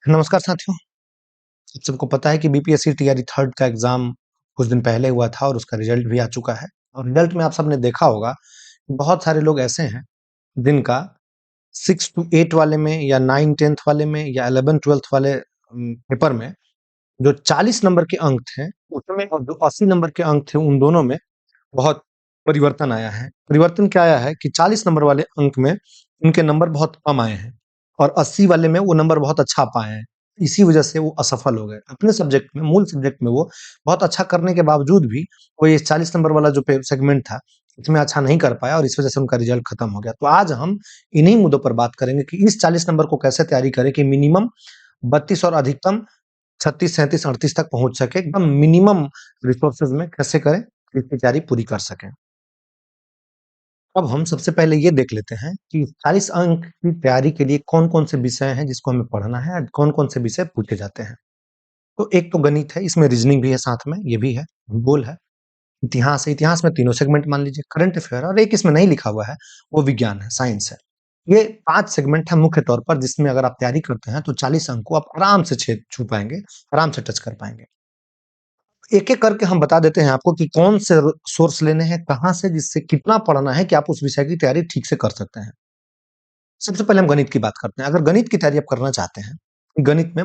नमस्कार साथियों। आप सबको पता है कि बीपीएससी टीआरई थर्ड का एग्जाम कुछ दिन पहले हुआ था और उसका रिजल्ट भी आ चुका है। और रिजल्ट में आप सबने देखा होगा कि बहुत सारे लोग ऐसे हैं जिनका 6 टू 8 वाले में या 9 10th वाले में या 11 12th वाले पेपर में जो 40 नंबर के अंक थे उसमें और जो 80 नंबर के अंक थे उन दोनों में बहुत परिवर्तन आया है। परिवर्तन क्या आया है कि 40 नंबर वाले अंक में उनके नंबर बहुत कम आए हैं और 80 वाले में वो नंबर बहुत अच्छा पाए हैं। इसी वजह से वो असफल हो गए। अपने सब्जेक्ट में, मूल सब्जेक्ट में वो बहुत अच्छा करने के बावजूद भी वो ये 40 नंबर वाला जो पे सेगमेंट था, इसमें अच्छा नहीं कर पाया और इस वजह से उनका रिजल्ट खत्म हो गया। तो आज हम इन्हीं मुद्दों पर बात करेंगे कि इस 40 नंबर को कैसे तैयारी करें कि मिनिमम 32 और अधिकतम 36, 37, 38 तक पहुँच सके। एकदम मिनिमम रिसोर्सेज़ में कैसे करें कि इसकी तैयारी पूरी कर सकें। अब हम सबसे पहले ये देख लेते हैं कि 40 अंक की तैयारी के लिए कौन-कौन से विषय हैं जिसको हमें पढ़ना है, कौन-कौन से विषय पूछे जाते हैं। तो एक तो गणित है, इसमें रीज़निंग भी है साथ में, ये भी है, भूगोल है, इतिहास है, इतिहास में तीनों सेगमेंट मान लीजिए, करंट अफेयर है और एक इसमें नहीं लिखा हुआ है, वो विज्ञान है, साइंस है। ये 5 सेगमेंट है मुख्य तौर पर जिसमें अगर आप तैयारी करते हैं तो 40 अंक को आप आराम से छू पाएँगे, आराम से टच कर पाएँगे। एक-एक करके हम बता देते हैं आपको कि कौन से सोर्स लेने हैं, कहाँ से, जिससे कितना पढ़ना है कि आप उस विषय की तैयारी ठीक से कर सकते हैं। सबसे पहले हम गणित की बात करते हैं। अगर गणित की तैयारी आप करना चाहते हैं, गणित में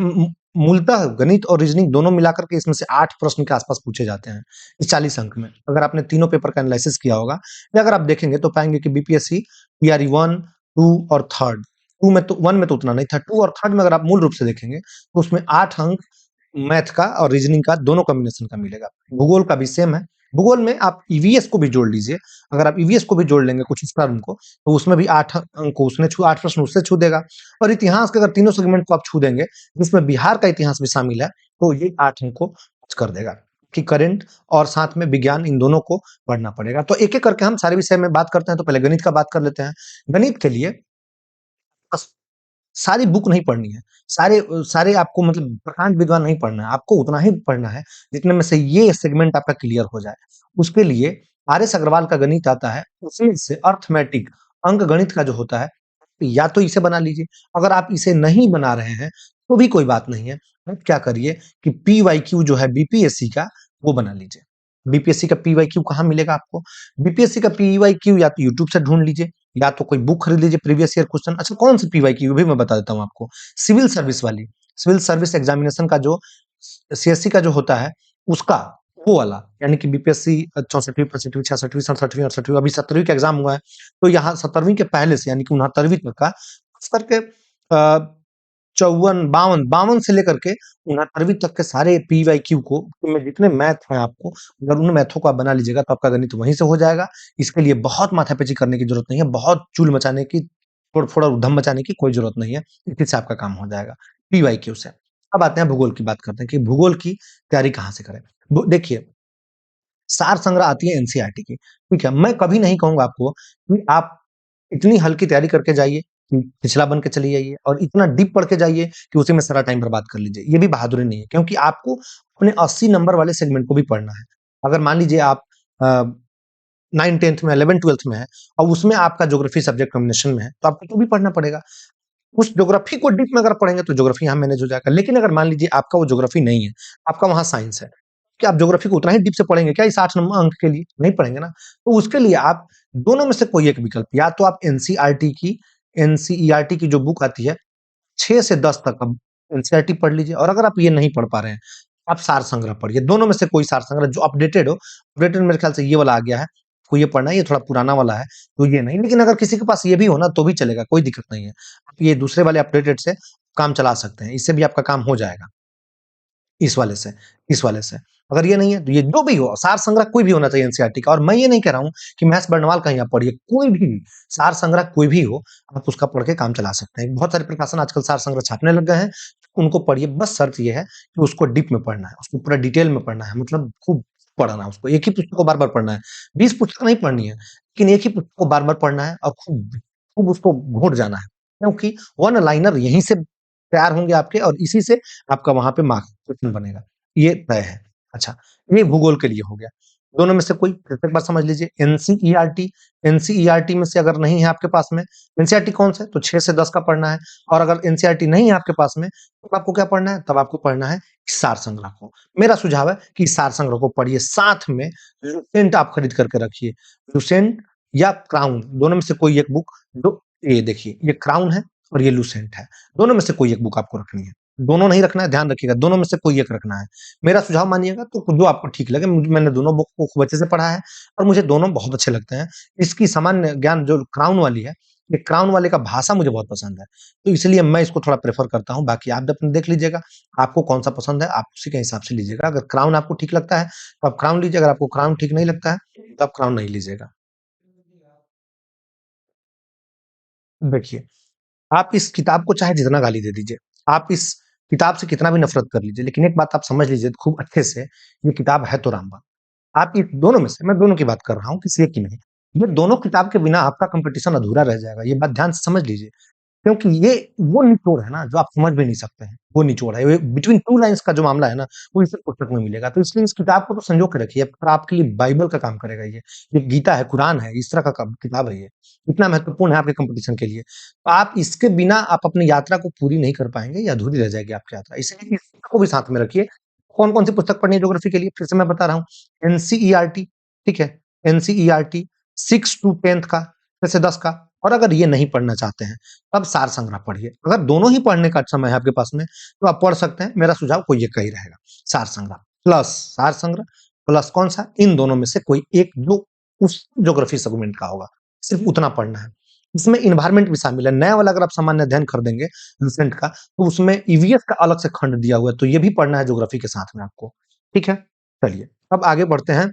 मूलतः गणित और रीज़निंग दोनों मिलाकर के इसमें से 8 प्रश्न के आस-पास पूछे जाते हैं, इस 40 अंक में। अगर आपने तीनों पेपर का एनालिसिस किया होगा या अगर आप देखेंगे तो पाएँगे कि बीपीएससी टीआरई 1, 2 और 3 2 में तो 1 में तो उतना नहीं था, 2 और 3 में अगर आप मूल रूप से देखेंगे, तो उसमें 8 अंक मैथ का और रीज़निंग का दोनों कॉम्बिनेशन का मिलेगा। भूगोल का भी सेम है। भूगोल में आप ईवीएस को भी जोड़ लीजिए। अगर आप ईवीएस को भी जोड़ लेंगे कुछ इस टर्म को, तो उसमें भी 8 अंक को उसने 8 प्रश्न उससे छू देगा और इतिहास के अगर तीनों सेगमेंट को आप छू देंगे, जिसमें बिहार का इतिहास भी शामिल है, तो ये 8 अंक को टच कर देगा कि करंट और साथ में विज्ञान इन दोनों को पढ़ना पड़ेगा। तो एक-एक करके हम सारे विषय में बात करते हैं, तो पहले गणित का बात कर लेते हैं। गणित के लिए बस सारी बुक नहीं पढ़नी है। सारे आपको मतलब प्रकांड विद्वान नहीं पढ़ना है। आपको उतना ही पढ़ना है, जितने में से ये सेगमेंट आपका क्लियर हो जाए। उसके लिए आर.एस. अग्रवाल का गणित आता है, उसमें से अरिथमेटिक अंकगणित का जो होता है, या तो इसे बना लीजिए। अगर आप इसे नहीं बना रहे हैं, तो भी कोई बात नहीं है। आप क्या करिए कि पीवाईक्यू जो है बीपीएससी का, वो बना लीजिए। बीपीएससी का पीवाईक्यू कहाँ मिलेगा आपको? बीपीएससी का पीवाईक्यू या तो यूट्यूब से ढूँढ लीजिए या तो कोई बुक खरीद लीजिए प्रीवियस ईयर क्वेश्चन। अच्छा कौन सी पीवाईक्यू भी मैं बता देता हूँ आपको। सिविल सर्विस वाली, सिविल सर्विस एग्जामिनेशन का जो सीएससी का जो होता है उसका वो वाला यानी कि बीपीएससी 64वीं, 65वीं, 66वीं, 67वीं, 68वीं अभी 70वीं का एग्जाम हुआ है। तो यहाँ 70वीं के पहले से यानी कि 69वीं तक का खास करके 54, 52 से लेकर के 69वीं तक के सारे पीवाईक्यू को में जितने मैथ हैं आपको अगर उन मैथों को आप बना लीजिएगा तो आपका गणित वहीं से हो जाएगा। इसके लिए बहुत माथापच्ची करने की ज़रूरत नहीं है, बहुत चूल मचाने की, तोड़-फोड़ और उधम मचाने की कोई ज़रूरत नहीं है। इसी से आपका काम हो जाएगा, पीवाईक्यू से। अब आते हैं भूगोल की बात करते हैं कि भूगोल की तैयारी कहाँ से करें? देखिए, सार संग्रह आती है एनसीईआरटी की, ठीक है? मैं कभी नहीं कहूँगा आपको कि आप इतनी हल्की तैयारी करके जाइए कि पिछला बन के चले जाइए और इतना डीप पढ़ के जाइए कि उसी में सारा टाइम बर्बाद कर लीजिए। ये भी बहादुरी नहीं है क्योंकि आपको अपने 80 नंबर वाले सेगमेंट को भी पढ़ना है। अगर मान लीजिए आप 9th-10th में 11th-12th में है और उसमें आपका ज्योग्राफी सब्जेक्ट कॉम्बिनेशन में है, तो आपको तो भी पढ़ना पड़ेगा। उस ज्योग्राफी को डीप में अगर पढ़ेंगे तो ज्योग्राफी यहाँ मैनेज हो जाएगा। लेकिन अगर मान लीजिए आपका वो ज्योग्राफी नहीं है, आपका वहाँ साइंस है, क्या आप ज्योग्राफी को उतना ही डीप से पढ़ेंगे क्या इस 8 नंबर अंक के लिए? नहीं पढ़ेंगे ना। तो उसके लिए आप दोनों में से कोई एक विकल्प या तो आप एनसीईआरटी की जो बुक आती है 6 से 10 तक आप एनसीईआरटी पढ़ लीजिए और अगर आप ये नहीं पढ़ पा रहे हैं, आप सार संग्रह पढ़िए। दोनों में से कोई सार संग्रह जो अपडेटेड हो, अपडेटेड मेरे ख्याल से ये वाला आ गया है, आपको ये पढ़ना है, ये थोड़ा पुराना वाला है, तो ये नहीं। लेकिन अगर किसी के पास ये भी हो ना तो भी चलेगा, कोई दिक्कत नहीं है। आप ये दूसरे वाले अपडेटेड से काम चला सकते हैं, इससे भी आपका काम हो जाएगा। इस वाले से, इस वाले से। अगर ये नहीं है तो ये जो भी हो, सार संग्रह कोई भी होना चाहिए एनसीईआरटी का और मैं ये नहीं कह रहा हूँ कि महर्ष बर्नवाल का ही आप पढ़िए, कोई भी सार संग्रह कोई भी हो, आप उसका पढ़ के काम चला सकते हैं। बहुत सारे प्रकाशन आजकल सार संग्रह छापने लग गए हैं, उनको पढ़िए बस शर्त ये है कि उसको डीप में पढ़ना है, उसको पूरा डिटेल में पढ़ना है, मतलब खूब पढ़ना है उसको, एक ही पुस्तक को बार-बार पढ़ना है। 20 पुस्तक नहीं पढ़नी है, लेकिन एक ही पुस्तक को बार-बार पढ़ना है और खूब खूब उसको घोट जाना है, क्योंकि वन लाइनर यहीं से तैयार होंगे आपके और इसी से आपका वहाँ पे मार्क्स क्वेश्चन बनेगा। ये तय है। अच्छा, ये भूगोल के लिए हो गया। दोनों में से कोई, फिर से एक बार समझ लीजिए, एनसीईआरटी, एनसीईआरटी में से अगर नहीं है आपके पास में, एनसीईआरटी कौन सा है? तो 6 से 10 का पढ़ना है, और अगर एनसीईआरटी नहीं है आपके पास में, तो आपको क्या पढ़ना है? तब आपको पढ़ना है सार संग्रह को। मेरा सुझाव है कि सार संग्रह को पढ़िए, साथ में लुसेंट आप खरीद करके रखिए। लुसेंट या क्राउन, दोनों में से कोई एक बुक, दो, ये देखिए, ये क्राउन है और ये लुसेंट है, दोनों में से कोई एक बुक आपको रखनी है। दोनों नहीं रखना है, ध्यान रखिएगा, दोनों में से कोई एक रखना है। मेरा सुझाव मानिएगा तो जो आपको ठीक लगे, मैंने दोनों बुक को खूब अच्छे से पढ़ा है और मुझे दोनों बहुत अच्छे लगते हैं। इसकी सामान्य ज्ञान जो क्राउन वाली है, ये क्राउन वाले का भाषा मुझे बहुत पसंद है, तो इसलिए मैं इसको थोड़ा प्रेफर करता हूँ। बाकी आप अपने देख लीजिएगा, आपको कौन सा पसंद है, आप उसी के हिसाब से लीजिएगा। अगर क्राउन आपको ठीक लगता है तो आप क्राउन लीजिए, अगर आपको क्राउन ठीक नहीं लगता है तो आप क्राउन नहीं लीजिएगा। देखिए, आप इस किताब को चाहे जितना गाली दे दीजिए, आप इस किताब से कितना भी नफ़रत कर लीजिए, लेकिन एक बात आप समझ लीजिए खूब अच्छे से, ये किताब है तो रामबाण। आप ये दोनों में से, मैं दोनों की बात कर रहा हूँ, किसी एक की नहीं। ये दोनों किताब के बिना आपका कॉम्पिटिशन अधूरा रह जाएगा, ये बात ध्यान से समझ लीजिए। क्योंकि ये वो निचोड़ है ना, जो आप समझ भी नहीं सकते हैं, वो निचोड़ है। ये बिटवीन 2 लाइन्स का जो मामला है ना, वो इस पुस्तक में मिलेगा। तो इसलिए इस किताब को तो संजो के रखिए, और आपके लिए बाइबल का काम करेगा ये। ये गीता है, कुरान है, इस तरह का किताब है ये। इतना महत्वपूर्ण है आपके कॉम्पिटिशन के लिए। तो आप इसके बिना आप अपनी यात्रा को पूरी नहीं कर पाएँगे, या अधूरी रह जाएगी आपकी यात्रा। इसलिए इसको भी साथ में रखिए। कौन-कौन सी पुस्तक पढ़नी है ज्योग्राफी के लिए? फिर से मैं बता रहा हूँ, एनसीईआरटी, ठीक है? एनसीईआरटी 6 टू 10th का, जैसे 10 का, और अगर ये नहीं पढ़ना चाहते हैं, तब सार संग्रह पढ़िए। अगर दोनों ही पढ़ने का समय है आपके पास में, तो आप पढ़ सकते हैं। मेरा सुझाव कोई एक का ही रहेगा, सार संग्रह प्लस सार संग्रह प्लस कौन-सा? इन दोनों में से कोई एक जो उस ज्योग्राफी सेगमेंट का होगा, सिर्फ़ उतना पढ़ना है। इसमें एनवायरनमेंट भी शामिल है। नया वाला अगर आप सामान्य अध्ययन खरीदेंगे लुसेंट का, तो उसमें ईवीएस का अलग से खंड दिया हुआ है, तो ये भी पढ़ना है ज्योग्राफी के साथ में आपको, ठीक है? चलिए, अब आगे बढ़ते हैं।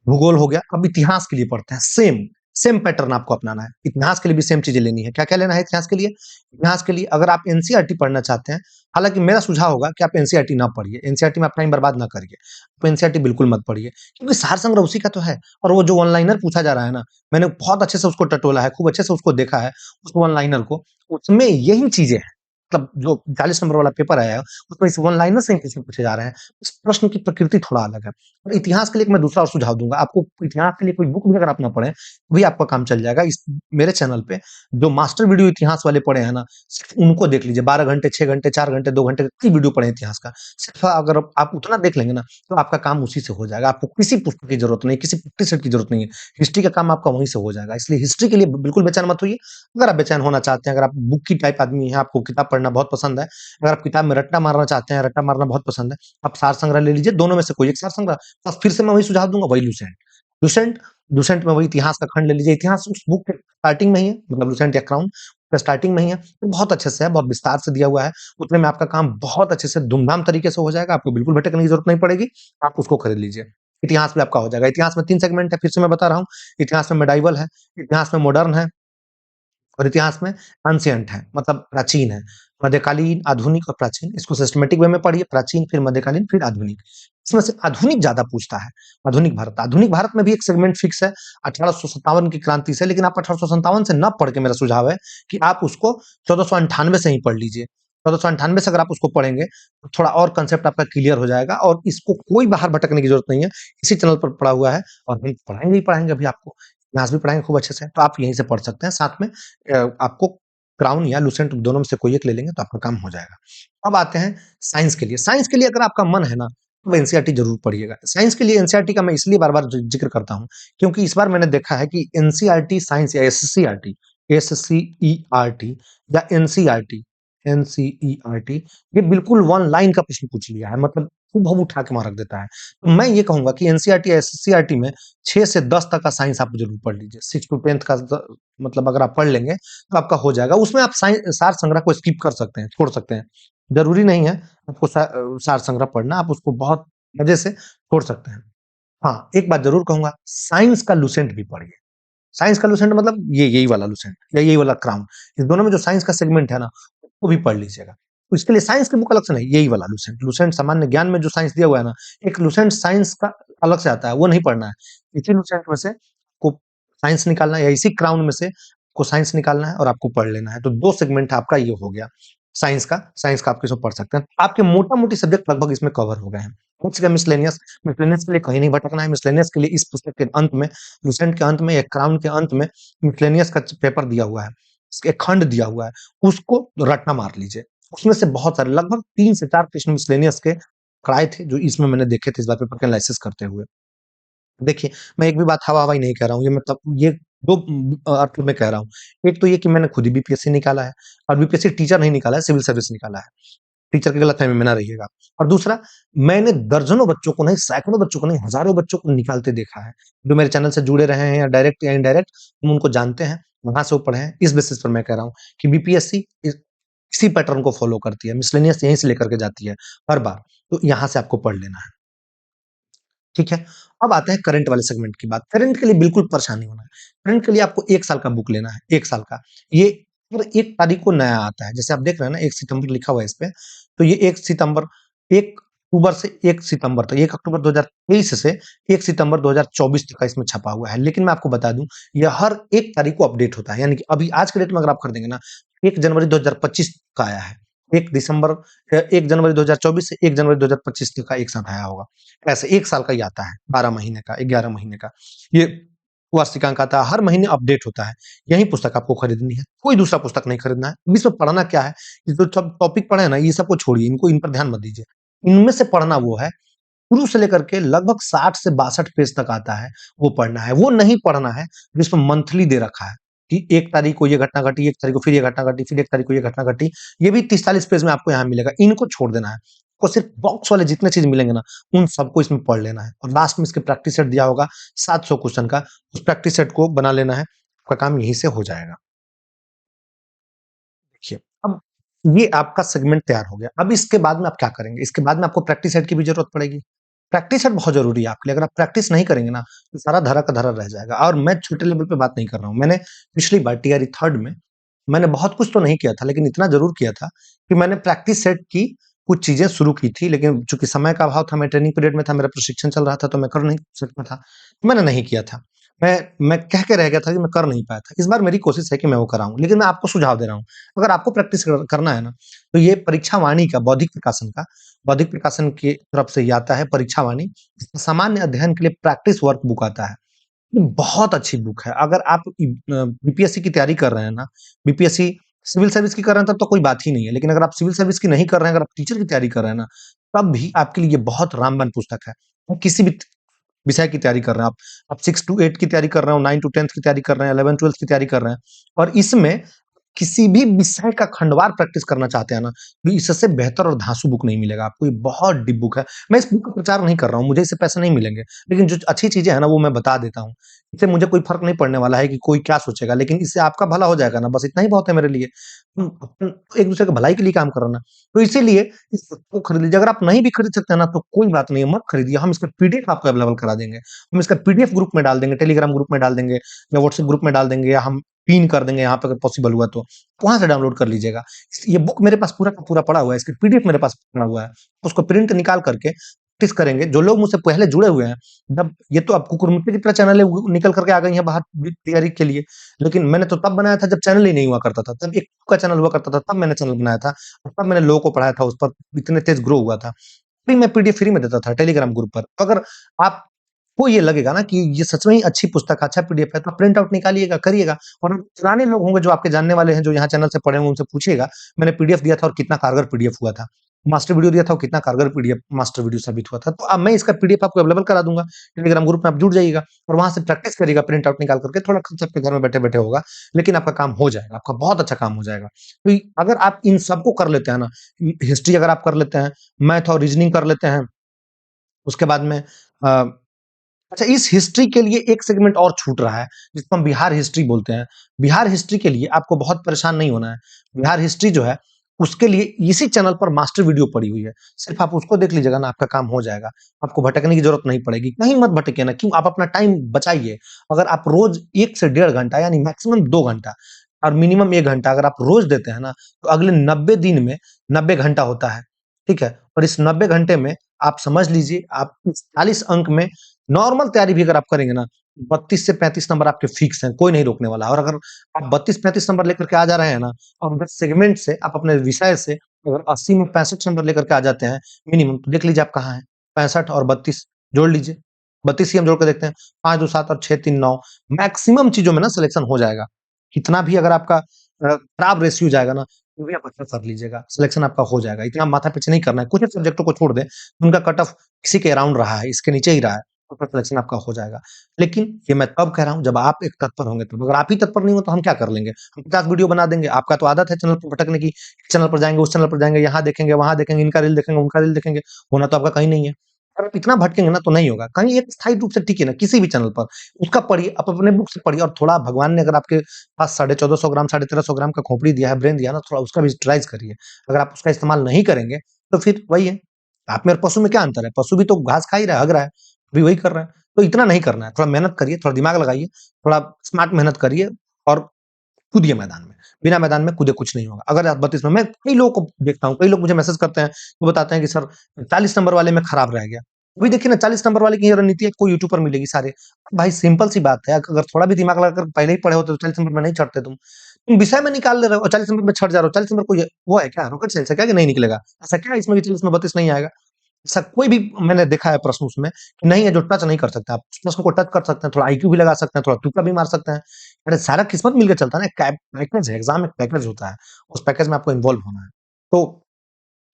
भूगोल हो गया, अब इतिहास के लिए पढ़ते हैं। सेम सेम पैटर्न आपको अपनाना है। इतिहास के लिए भी सेम चीज़ें लेनी है। क्या-क्या लेना है इतिहास के लिए? इतिहास के लिए अगर आप एनसीईआरटी पढ़ना चाहते हैं, हालाँकि मेरा सुझाव होगा कि आप एनसीईआरटी ना पढ़िए। एनसीईआरटी में आप टाइम बर्बाद ना करिए। आप एनसीईआरटी बिल्कुल मत पढ़िए, क्योंकि सार संग्रह उसी का तो है। और वो जो वन लाइनर पूछा जा रहा है ना, मैंने बहुत अच्छे से उसको टटोला है, खूब अच्छे से उसको देखा है, उस वन लाइनर को। उसमें यही चीज़ें हैं। मतलब जो 40 नंबर वाला पेपर आया है, उसमें इस वन लाइनर से ही क्वेश्चन पूछे जा रहे हैं। इस प्रश्न की प्रकृति थोड़ा अलग है। और इतिहास के लिए एक मैं दूसरा और सुझाव दूँगा, आपको इतिहास के लिए कोई बुक भी अगर आप ना पढ़ें, भी आपका काम चल जाएगा। इस मेरे चैनल पे जो मास्टर वीडियो इतिहास वाले पढ़े हैं ना, सिर्फ़ उनको देख लीजिए। 12 घंटे, 6 घंटे, 4 घंटे, 2 घंटे की वीडियो पढ़े इतिहास का। सिर्फ़ अगर आप उतना देख लेंगे ना, तो आपका काम उसी से हो जाएगा। आपको किसी पुस्तक की ज़रूरत नहीं, किसी प्रैक्टिस सेट की ज़रूरत नहीं है। हिस्ट्री का काम आपका वहीं से हो जाएगा। इसलिए हिस्ट्री के लिए बिल्कुल बेचैन मत होइए। अगर आप बेचैन होना चाहते हैं, अगर आप बुक की टाइप आदमी हैं, आपको किताब पढ़ना बहुत पसंद है, अगर आप किताब में रट्टा मारना चाहते हैं, रट्टा मारना बहुत पसंद है, आप सार संग्रह ले लीजिए। दोनों में से कोई एक सार संग्रह, बस फिर से मैं वही सुझाव दूँगा, वही लुसेंट। लुसेंट लुसेंट में वही इतिहास का खंड ले लीजिए। इतिहास उस बुक के स्टार्टिंग में ही है, मतलब लुसेंट या क्राउन स्टार्टिंग में ही है। तो बहुत अच्छे से है, बहुत विस्तार से दिया हुआ है। उतने में आपका काम बहुत अच्छे से धूमधाम तरीके से हो जाएगा। आपको बिल्कुल भटकने की ज़रूरत नहीं पड़ेगी। आप उसको खरीद लीजिए। इतिहास भी आपका हो जाएगा। इतिहास में 3 सेगमेंट है, फिर से मैं बता रहा हूँ। इतिहास में मेडाइवल है, इतिहास में मॉडर्न है, और इतिहास में एंशिएंट है, मतलब प्राचीन है। मध्यकालीन, आधुनिक और प्राचीन। इसको सिस्टमैटिक वे में पढ़िए, प्राचीन, फिर मध्यकालीन, फिर आधुनिक। इसमें से आधुनिक ज़्यादा पूछता है, आधुनिक भारत। आधुनिक भारत में भी एक सेगमेंट फिक्स है 1857 की क्रांति से, लेकिन आप 1857 से ना पढ़ के, मेरा सुझाव है कि आप उसको 1498 से ही पढ़ लीजिए। 1498 से अगर आप उसको पढ़ेंगे, तो थोड़ा और कांसेप्ट आपका क्लियर हो जाएगा, और इसको कोई बाहर भटकने की ज़रूरत नहीं है। इसी चैनल पर पड़ा हुआ है, और हम पढ़ाएँगे ही पढ़ाएँगे अभी आपको। इतिहास भी पढ़ाएँगे खूब अच्छे से, तो आप यहीं से पढ़ सकते हैं। साथ में आपको क्राउन या लुसेंट दोनों में से कोई एक ले लेंगे तो आपका काम हो जाएगा। अब आते हैं साइंस के लिए। साइंस के लिए अगर आपका मन है ना, तो एनसीईआरटी ज़रूर पढ़िएगा। साइंस के लिए एनसीईआरटी का मैं इसलिए बार-बार ज़िक्र करता हूँ, क्योंकि इस बार मैंने देखा है कि एनसीईआरटी साइंस या एससीईआरटी, एससीईआरटी या एनसीईआरटी, एनसीईआरटी, ये बिल्कुल वन लाइन का प्रश्न पूछ लिया है, मतलब हूबहू उठा के वहाँ रख देता है। तो मैं ये कहूँगा कि एनसीईआरटी या एससीईआरटी में 6 से 10 तक का साइंस आप ज़रूर पढ़ लीजिए। 6 टू 10th का मतलब अगर आप पढ़ लेंगे, तो आपका हो जाएगा। उसमें आप सार संग्रह को स्किप कर सकते हैं, छोड़ सकते हैं। ज़रूरी नहीं है आपको सार संग्रह पढ़ना, आप उसको बहुत मज़े से छोड़ सकते हैं। हाँ, एक बात ज़रूर कहूँगा, साइंस का लुसेंट भी पढ़िए। साइंस का लुसेंट मतलब ये यही वाला लुसेंट या यही वाला क्राउन। इस दोनों में जो साइंस का सेगमेंट है ना, वो भी पढ़ लीजिएगा। तो इसके लिए साइंस की बुक अलग से नहीं, यही वाला लुसेंट। लुसेंट सामान्य ज्ञान में जो साइंस दिया हुआ है ना, एक लुसेंट साइंस का अलग से आता है, वो नहीं पढ़ना है। इसी लुसेंट में से को साइंस निकालना है, या इसी क्राउन में से को साइंस निकालना है और आपको पढ़ लेना है। तो 2 सेगमेंट आपका ये हो गया साइंस का आप इसमें पढ़ सकते हैं। आपके मोटा-मोटी सब्जेक्ट लगभग इसमें कवर हो गए हैं। नेक्स्ट का मिसलेनियस, मिसलेनियस के लिए कहीं नहीं भटकना है, मिसलेनियस के लिए इस पुस्तक के अंत में, लुसेंट के अंत में या क्राउन के अंत में मिसलेनियस का पेपर दिया हुआ है, एक खंड दिया हुआ है, उसको रट्टा मार लीजिए। उसमें से बहुत सारे लगभग 3 से 4 प्रश्न मिसलेनियस के पढ़ाए थे, जो इसमें मैंने देखे थे इस बार पेपर के एनालिसिस करते हुए। देखिए, मैं एक भी बात हवा-हवाई नहीं कह रहा हूँ, ये मतलब ये 2 अर्थ में कह रहा हूँ। एक तो ये कि मैंने खुद ही बीपीएससी निकाला है और बीपीएससी टीचर नहीं निकाला है, सिविल सर्विस निकाला है। टीचर की गलतफ़हमी में ना रहिएगा। और दूसरा, मैंने दर्जनों बच्चों को नहीं, सैकड़ों बच्चों को नहीं, हज़ारों बच्चों को निकालते देखा है। जो मेरे चैनल से जुड़े रहे हैं या डायरेक्ट या इनडायरेक्ट, हम उनको जानते हैं, वहाँ से वो पढ़े हैं। इस बेसिस पर मैं कह रहा हूँ कि बीपीएससी इसी पैटर्न को फ़ॉलो करती है, मिसलेनियस यहीं से लेकर के जाती है, हर बार। तो यहाँ से आपको पढ़ लेना है। ठीक है? अब आते हैं करंट वाले सेगमेंट की बात। करंट के लिए बिल्कुल परेशान नहीं होना है। करंट के लिए आपको 1 साल का बुक लेना है, 1 साल का। ये हर 1 तारीख को नया आता है। जैसे आप देख रहे हैं ना 1 सितंबर लिखा हुआ है इस पे, तो ये 1 सितंबर 1 अक्टूबर से 1 सितंबर तक, 1 अक्टूबर 2023 से 1 सितंबर 2024 तक का इसमें छपा हुआ है। लेकिन मैं आपको बता दूँ, ये हर 1 तारीख को अपडेट होता है। यानी कि अभी आज के डेट में अगर आप खरीदेंगे ना, 1 जनवरी 2025 का आया है। 1 जनवरी 2024 से 1 जनवरी 2025 तक का एक साथ आया होगा। ऐसे 1 साल का ही आता है, 12 महीने का, 11 महीने का। ये वार्षिकांक आता है, हर महीने अपडेट होता है। यही पुस्तक आपको खरीदनी है, कोई दूसरा पुस्तक नहीं खरीदना है। अब इसमें पढ़ना क्या है, ये जो सब टॉपिक पढ़े हैं ना, ये सबको छोड़िए, इनको इन पर ध्यान मत दीजिए। इनमें से पढ़ना वो है, शुरू से लेकर के लगभग 60 से 62 पेज तक आता है, वो पढ़ना है। वो नहीं पढ़ना है जिसमें मंथली दे रखा है कि 1 तारीख को ये घटना घटी, 1 तारीख को फिर ये घटना घटी, फिर 1 तारीख को ये घटना घटी। ये भी 30-40 पेज में आपको यहाँ मिलेगा, इनको छोड़ देना है। आपको सिर्फ बॉक्स वाले जितने चीज़ मिलेंगे ना, उन सबको इसमें पढ़ लेना है और लास्ट में इसके प्रैक्टिस सेट दिया होगा 700 क्वेश्चन का, उस प्रैक्टिस सेट को बना लेना है, आपका काम यहीं से हो जाएगा। देखिए, अब ये आपका सेगमेंट तैयार हो गया। अब इसके बाद में आप क्या करेंगे? इसके बाद में आपको प्रैक्टिस सेट की भी ज़रूरत पड़ेगी। प्रैक्टिस सेट बहुत ज़रूरी है आपके लिए। अगर आप प्रैक्टिस नहीं करेंगे ना, तो सारा धरा का धरा रह जाएगा। और मैं छोटे लेवल पे बात नहीं कर रहा हूँ। मैंने पिछली बार टीआरई 3rd में मैंने बहुत कुछ तो नहीं किया था, लेकिन इतना ज़रूर किया था कि मैंने प्रैक्टिस सेट की कुछ चीज़ें शुरू की थी, लेकिन चूँकि समय का अभाव था, मैं ट्रेनिंग पीरियड में था, मेरा प्रशिक्षण चल रहा था, तो मैं कर नहीं सकता था। मैंने नहीं किया था। मैं कह के रह गया था कि मैं कर नहीं पाया था। इस बार मेरी कोशिश है कि मैं वो कराऊँ, लेकिन मैं आपको सुझाव दे रहा हूँ। अगर आपको प्रैक्टिस करना है ना, तो ये परीक्षा वाणी का बौद्धिक प्रकाशन की तरफ से ये आता है परीक्षा वाणी। इसमें सामान्य अध्ययन के लिए प्रैक्टिस वर्क बुक आता है। ये बहुत अच्छी बुक है। अगर आप बीपीएससी की तैयारी कर रहे हैं ना, बीपीएससी सिविल सर्विस की कर रहे हैं तब तो कोई बात ही नहीं है। लेकिन अगर आप सिविल सर्विस की नहीं कर रहे हैं, अगर आप टीचर की तैयारी कर रहे हैं ना, तब भी आपके लिए ये बहुत रामबाण पुस्तक है। वो किसी भी विषय की तैयारी कर रहे हैं आप 6 टू 8 की तैयारी कर रहे हो, 9 टू 10th की तैयारी कर रहे हैं, 11-12th की तैयारी कर रहे हैं और इसमें किसी भी विषय का खंडवार प्रैक्टिस करना चाहते हैं ना, तो इससे बेहतर और धांसू बुक नहीं मिलेगा आपको। ये बहुत डीप बुक है। मैं इस बुक का प्रचार नहीं कर रहा हूँ, मुझे इससे पैसे नहीं मिलेंगे, लेकिन जो अच्छी चीज़ें हैं ना, वो मैं बता देता हूँ। इससे मुझे कोई फ़र्क नहीं पड़ने वाला है कि कोई क्या सोचेगा, लेकिन इससे आपका भला हो जाएगा ना, बस इतना ही बहुत है मेरे लिए। एक-दूसरे की भलाई के लिए काम कर रहा ना, तो इसीलिए इस बुक को खरीद लीजिए। अगर आप नहीं भी खरीद सकते हैं ना, तो कोई बात नहीं है, मत खरीदिए। हम इसका पीडीएफ आपको अवेलेबल करा देंगे। हम इसका पीडीएफ ग्रुप में डाल देंगे, टेलीग्राम ग्रुप में डाल देंगे या व्हाट्सएप ग्रुप में डाल देंगे या हम पिन कर देंगे यहाँ पे अगर पॉसिबल हुआ तो। वहाँ से डाउनलोड कर लीजिएगा। ये बुक मेरे पास पूरा का पूरा पड़ा हुआ है, इसकी पीडीएफ मेरे पास पड़ा हुआ है। उसको प्रिंट निकाल करके प्रैक्टिस करेंगे। जो लोग मुझसे पहले जुड़े हुए हैं, जब ये तो अब कुकुरमुत्ते की तरह चैनलें निकल करके आ गई हैं बाहर तैयारी के लिए। लेकिन मैंने तो तब बनाया था जब चैनल ही नहीं हुआ करता था। तब एक का चैनल हुआ करता था, तब मैंने चैनल बनाया था और तब मैंने लोगों को पढ़ाया था, उस पर इतने तेज़ ग्रो हुआ था। फ्री में पीडीएफ फ्री में देता था टेलीग्राम ग्रुप पर। अगर आपको ये लगेगा ना कि ये सच में ही अच्छी पुस्तक है, अच्छा पीडीएफ है, तो प्रिंट आउट निकालिएगा, करिएगा और पुराने लोग होंगे जो आपके जानने वाले हैं, जो यहाँ चैनल से पढ़े होंगे, उनसे पूछिएगा, मैंने पीडीएफ दिया था और कितना कारगर पीडीएफ हुआ था। मास्टर वीडियो दिया था और कितना कारगर पीडीएफ मास्टर वीडियो साबित हुआ था। तो अब मैं इसका पीडीएफ आपको अवेलेबल करा दूँगा, टेलीग्राम ग्रुप में आप जुड़ जाइएगा और वहाँ से प्रैक्टिस करिएगा प्रिंट आउट निकाल करके। थोड़ा खर्च आपके घर में बैठे-बैठे होगा, लेकिन आपका काम हो जाएगा, आपका बहुत अच्छा काम हो जाएगा। तो अगर आप इन सबको कर लेते हैं ना, हिस्ट्री अगर आप कर लेते हैं, मैथ और रीज़निंग कर लेते हैं, उसके बाद में अच्छा इस हिस्ट्री के लिए एक सेगमेंट और छूट रहा है, जिसको हम बिहार हिस्ट्री बोलते हैं। बिहार हिस्ट्री के लिए आपको बहुत परेशान नहीं होना है। बिहार हिस्ट्री जो है, उसके लिए इसी चैनल पर मास्टर वीडियो पड़ी हुई है। सिर्फ आप उसको देख लीजिएगा ना, आपका काम हो जाएगा। आपको भटकने की ज़रूरत नहीं पड़ेगी। कहीं मत भटकिए ना, क्यों? आप अपना टाइम बचाइए। अगर आप रोज़ 1 से डेढ़ घंटा यानी मैक्सिमम 2 घंटा और मिनिमम 1 घंटा अगर आप रोज़ देते हैं ना, तो अगले 90 दिन में 90 घंटा होता है, ठीक है? और इस 90 घंटे में आप समझ लीजिए, आप 40 अंक में नॉर्मल तैयारी भी अगर आप करेंगे ना, 32 से 35 नंबर आपके फिक्स हैं, कोई नहीं रोकने वाला। और अगर आप 32-35 नंबर लेकर के आ जा रहे हैं ना, और अगर सेगमेंट से आप अपने विषय से अगर 80 में 65 नंबर लेकर के आ जाते हैं मिनिमम, तो देख लीजिए आप कहाँ हैं। 65 और 32 जोड़ लीजिए। 32 ही हम जोड़ के देखते हैं। 5 2 7 और 6 3 9 मैक्सिमम चीज़ों में ना सिलेक्शन हो जाएगा। कितना भी अगर आपका खराब रेशियो जाएगा ना, तो भी आप अच्छा कर लीजिएगा, सिलेक्शन आपका हो जाएगा। इतना माथा-पीछी नहीं करना है। कुछ सब्जेक्टों को छोड़ दें, उनका कट ऑफ इसी के अराउंड रहा है, इसके नीचे ही रहा है, तो फिर सिलेक्शन आपका हो जाएगा। लेकिन ये मैं तब कह रहा हूँ जब आप एक तत्पर होंगे तब। अगर आप ही तत्पर नहीं हो तो हम क्या कर लेंगे? हम 50 वीडियो बना देंगे। आपका तो आदत है चैनल पे भटकने की, इस चैनल पर जाएँगे, उस चैनल पर जाएँगे, यहाँ देखेंगे, वहाँ देखेंगे, इनका रील देखेंगे, उनका रील देखेंगे। होना तो आपका कहीं नहीं है। अगर आप इतना भटकेंगे ना तो नहीं होगा। कहीं एक स्थायी रूप से टिकिए ना किसी भी चैनल पर, उसका पढ़िए, आप अपने बुक से पढ़िए और थोड़ा भगवान ने अगर आपके पास 1450 ग्राम, 1350 ग्राम का खोपड़ी दिया है, ब्रेन दिया है ना, थोड़ा उसका भी यूटिलाइज़ करिए। अगर आप उसका इस्तेमाल नहीं करेंगे, तो फिर वही है, आप में और पशु में क्या अंतर है? पशु भी तो घास खा ही रहा है, हग रहा है, भी वही कर रहा है। तो इतना नहीं करना है, थोड़ा मेहनत करिए, थोड़ा दिमाग लगाइए, थोड़ा स्मार्ट मेहनत करिए और कूदिए मैदान में। बिना मैदान में कूदे कुछ नहीं होगा। अगर आप 32 में मैं कई लोगों को देखता हूँ, कई लोग मुझे मैसेज करते हैं, वो बताते हैं कि सर 40 नंबर वाले में खराब रह गया। वही देखिए ना 40 नंबर वाले की ये रणनीति आपको यूट्यूब पर मिलेगी सारे। भाई सिंपल सी बात है, अगर थोड़ा भी दिमाग लगाकर पहले ही पढ़े होते तो 40 नंबर में नहीं चढ़ते तुम। तुम विषय में निकाल ले रहे हो और 40 नंबर में छँट जा रहे हो। 40 नंबर कोई वो है क्या? रॉकेट साइंस है क्या कि नहीं निकलेगा? ऐसा क्या है इसमें कि 40 में 32 नहीं आएगा? ऐसा कोई भी मैंने देखा है प्रश्न उसमें कि नहीं है जो टच नहीं कर सकते आप। उस प्रश्न को टच कर सकते हैं, थोड़ा आईक्यू भी लगा सकते हैं, थोड़ा तुक्का भी मार सकते हैं। अरे सारा किस्मत मिलके चलता है ना, एक कैप पैकेज है, एग्ज़ाम एक पैकेज होता है। उस पैकेज में आपको इन्वॉल्व होना है। तो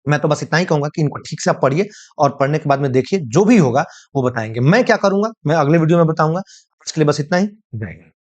मैं तो बस इतना ही कहूँगा कि इनको ठीक से आप पढ़िए और पढ़ने के बाद में देखिए, जो भी होगा वो बताएँगे। मैं क्या करूँगा, मैं अगले वीडियो में बताऊँगा। आज के लिए बस इतना ही। जय हिंद।